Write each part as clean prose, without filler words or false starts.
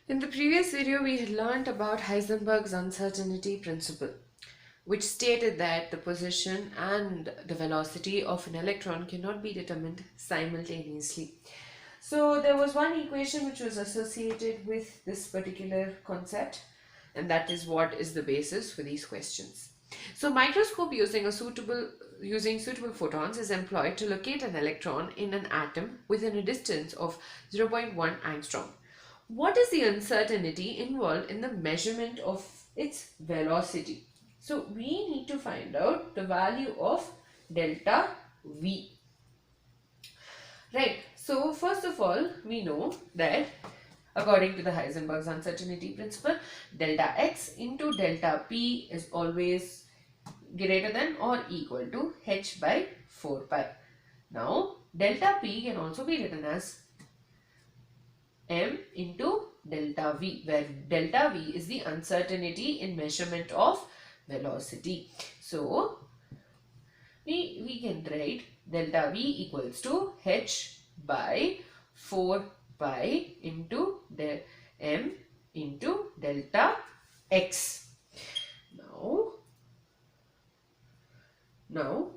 In the previous video, we had learned about Heisenberg's uncertainty principle, which stated that the position and the velocity of an electron cannot be determined simultaneously. So there was one equation which was associated with this particular concept, and that is what is the basis for these questions. So microscope using suitable photons is employed to locate an electron in an atom within a distance of 0.1 angstrom. What is the uncertainty involved in the measurement of its velocity? So we need to find out the value of delta V. Right. So first of all, we know that according to the Heisenberg's uncertainty principle, delta x into delta p is always greater than or equal to h by 4 pi. Now, delta p can also be written as m into delta v, where delta v is the uncertainty in measurement of velocity. So, we can write delta v equals to h by 4 pi into m into delta x. Now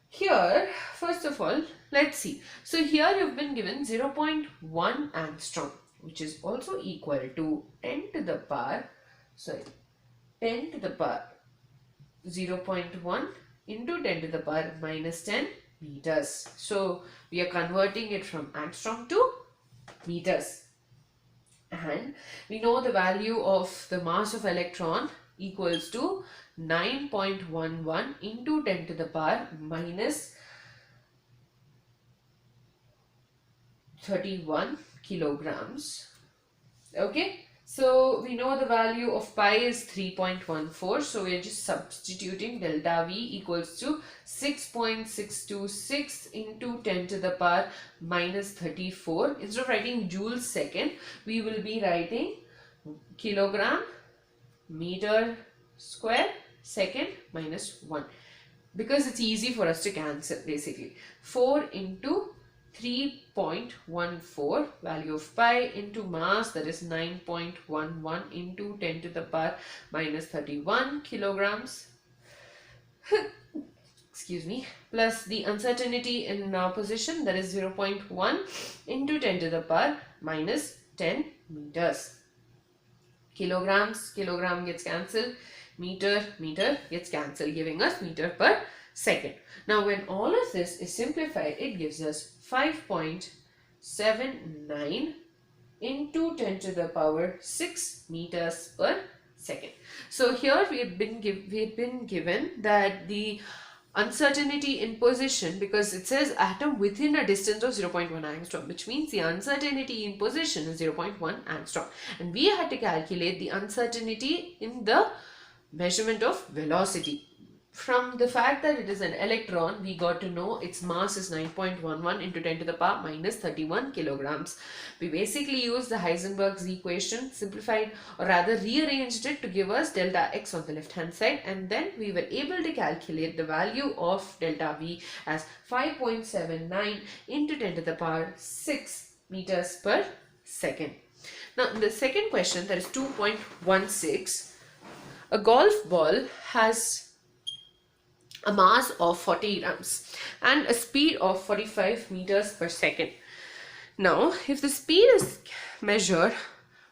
here, first of all, let's see. So here you've been given 0.1 angstrom, which is also equal to 10 to the power 0.1 into 10 to the power minus 10 meters. So we are converting it from angstrom to meters. And we know the value of the mass of electron equals to 9.11 into 10 to the power minus 31 kilograms. Okay, so we know the value of pi is 3.14, so we are just substituting delta V equals to 6.626 into 10 to the power minus 34. Instead of writing joules second, we will be writing kilogram meter square second minus 1, because it's easy for us to cancel. Basically 4 into 3.14, value of pi, into mass, that is 9.11 into 10 to the power minus 31 kilograms excuse me, plus the uncertainty in our position, that is 0.1 into 10 to the power minus 10 meters. Kilogram gets cancelled, meter gets cancelled, giving us meter per second. Now when all of this is simplified, it gives us 5.79 into 10 to the power 6 meters per second. So here we had been given that the uncertainty in position, because it says atom within a distance of 0.1 angstrom, which means the uncertainty in position is 0.1 angstrom, and we had to calculate the uncertainty in the measurement of velocity. From the fact that it is an electron, we got to know its mass is 9.11 into 10 to the power minus 31 kilograms. We basically used the Heisenberg's equation, simplified or rather rearranged it to give us delta x on the left hand side, and then we were able to calculate the value of delta V as 5.79 into 10 to the power 6 meters per second. Now in the second question, that is 2.16, a golf ball has a mass of 40 grams and a speed of 45 meters per second. Now, if the speed is measured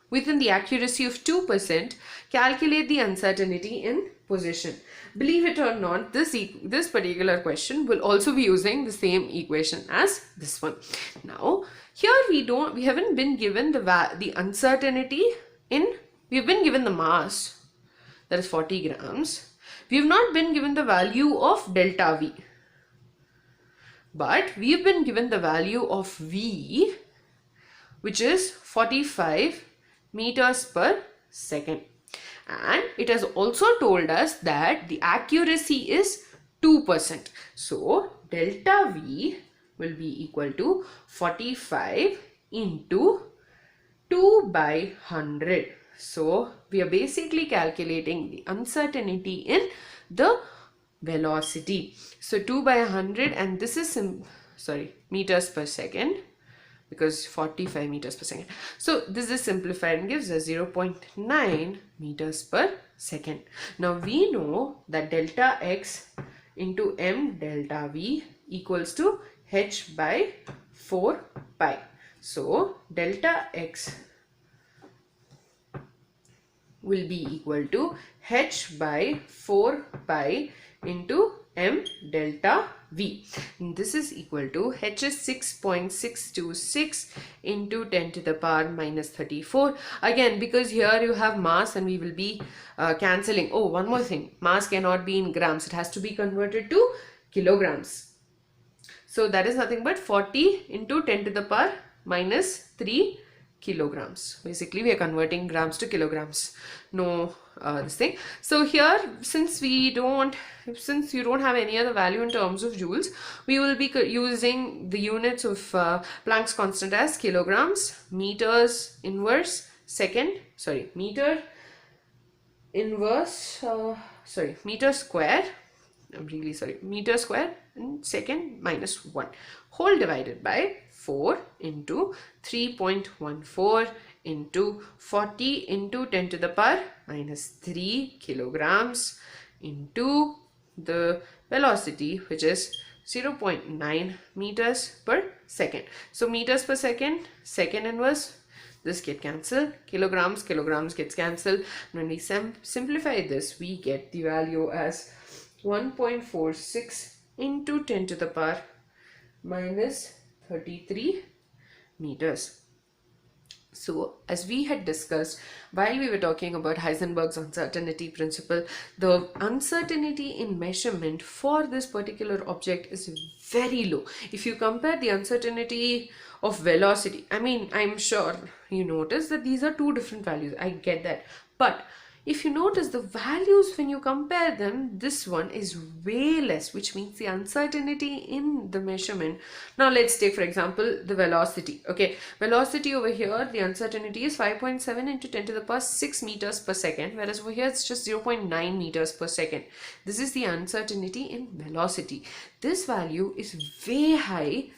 within the accuracy of 2%, calculate the uncertainty in position. Believe it or not, this particular question will also be using the same equation as this one. Now, here we haven't been given the uncertainty in, we've been given the mass, that is 40 grams. We have not been given the value of delta V, but we have been given the value of V, which is 45 meters per second, and it has also told us that the accuracy is 2%. So delta V will be equal to 45 into 2 by 100. So we are basically calculating the uncertainty in the velocity. So 2 by 100, and this is meters per second, because 45 meters per second. So this is simplified and gives us 0.9 meters per second. Now we know that delta x into m delta v equals to h by 4 pi. So delta x will be equal to h by 4 pi into m delta v. And this is equal to h is 6.626 into 10 to the power minus 34. Again, because here you have mass and we will be cancelling. Oh, one more thing. Mass cannot be in grams. It has to be converted to kilograms. So that is nothing but 40 into 10 to the power minus 3 kilograms. Basically we are converting grams to kilograms. No this thing. So here, since you don't have any other value in terms of joules, we will be using the units of Planck's constant as kilograms, meters inverse second, meter square, meter square and second minus 1 whole divided by 4 into 3.14 into 40 into 10 to the power minus 3 kilograms into the velocity, which is 0.9 meters per second. So meters per second, second inverse, this get cancelled, kilograms gets cancelled. When we simplify this, we get the value as 1.46 into 10 to the power minus 33 meters. So as we had discussed while we were talking about Heisenberg's uncertainty principle, the uncertainty in measurement for this particular object is very low. If you compare the uncertainty of velocity, I'm sure you notice that these are two different values. I get that. But if you notice the values when you compare them, this one is way less, which means the uncertainty in the measurement. Now let's take for example the velocity. Okay, velocity over here, the uncertainty is 5.7 into 10 to the power 6 meters per second, whereas over here it's just 0.9 meters per second. This is the uncertainty in velocity. This value is way high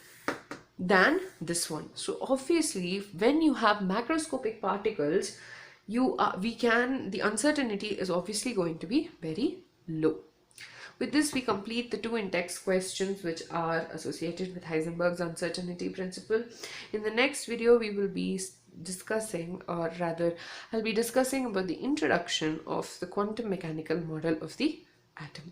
than this one. So obviously when you have macroscopic particles, the uncertainty is obviously going to be very low. With this, we complete the two Intext questions which are associated with Heisenberg's uncertainty principle. In the next video, we will be discussing, or rather, I'll be discussing about the introduction of the quantum mechanical model of the atom.